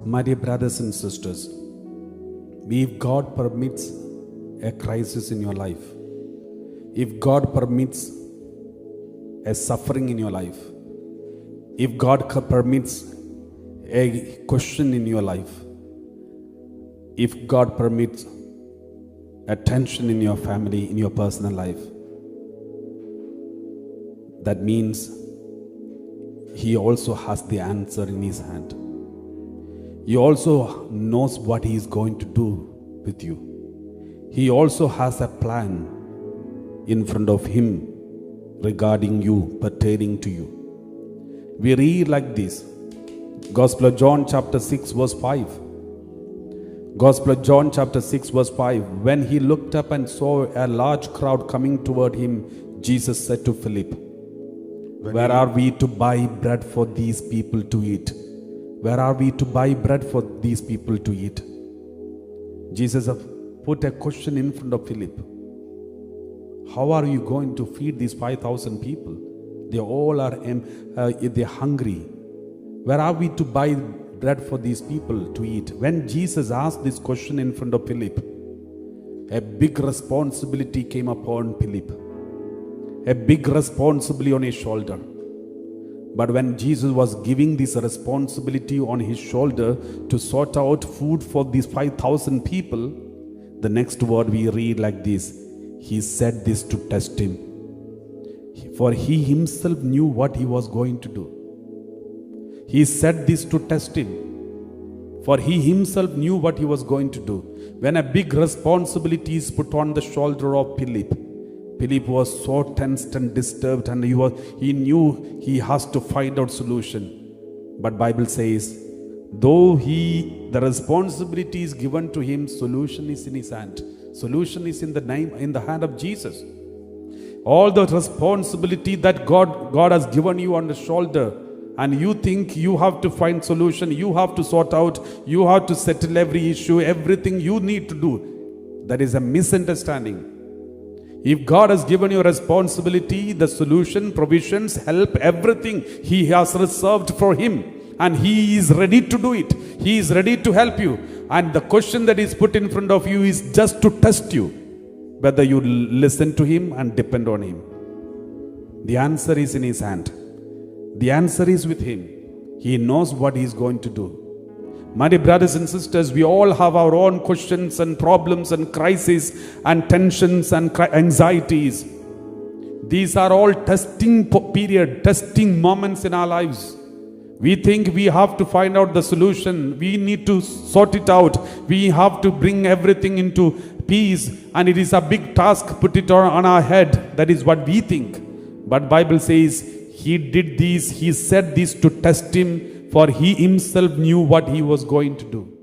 My dear brothers and sisters, if God permits a crisis in your life, if God permits a suffering in your life, if God permits a question in your life, if God permits a tension in your family, in your personal life, that means He also has the answer in His hand. He also knows what He is going to do with you. He also has a plan in front of Him regarding you, pertaining to you. We read like this. Gospel of John chapter 6 verse 5. Gospel of John chapter 6 verse 5. When He looked up and saw a large crowd coming toward Him, Jesus said to Philip, "Where are we to buy bread for these people to eat?" Where are we to buy bread for these people to eat? Jesus put a question in front of Philip. How are you going to feed these 5,000 people? They all are they're hungry. Where are we to buy bread for these people to eat? When Jesus asked this question in front of Philip, a big responsibility came upon Philip. A big responsibility on his shoulder. But when Jesus was giving this responsibility on his shoulder to sort out food for these 5,000 people, the next word we read like this. He said this to test him. For he himself knew what he was going to do. He said this to test him. For he himself knew what he was going to do. When a big responsibility is put on the shoulder of Philip, Philip was so tensed and disturbed, and he knew he has to find out solution. But Bible says, though the responsibility is given to him, solution is in his hand. Solution is in the hand of Jesus. All the responsibility that God has given you on the shoulder, and you think you have to find solution, you have to sort out, you have to settle every issue, everything you need to do. That is a misunderstanding. If God has given you responsibility, the solution, provisions, help, everything He has reserved for Him. And He is ready to do it. He is ready to help you. And the question that is put in front of you is just to test you, whether you listen to Him and depend on Him. The answer is in His hand. The answer is with Him. He knows what He is going to do. My dear brothers and sisters, we all have our own questions and problems and crises and tensions and anxieties. These are all testing period, testing moments in our lives. We think we have to find out the solution. We need to sort it out. We have to bring everything into peace. And it is a big task, put it on our head. That is what we think. But Bible says, He did this, He said this to test him. For he himself knew what he was going to do.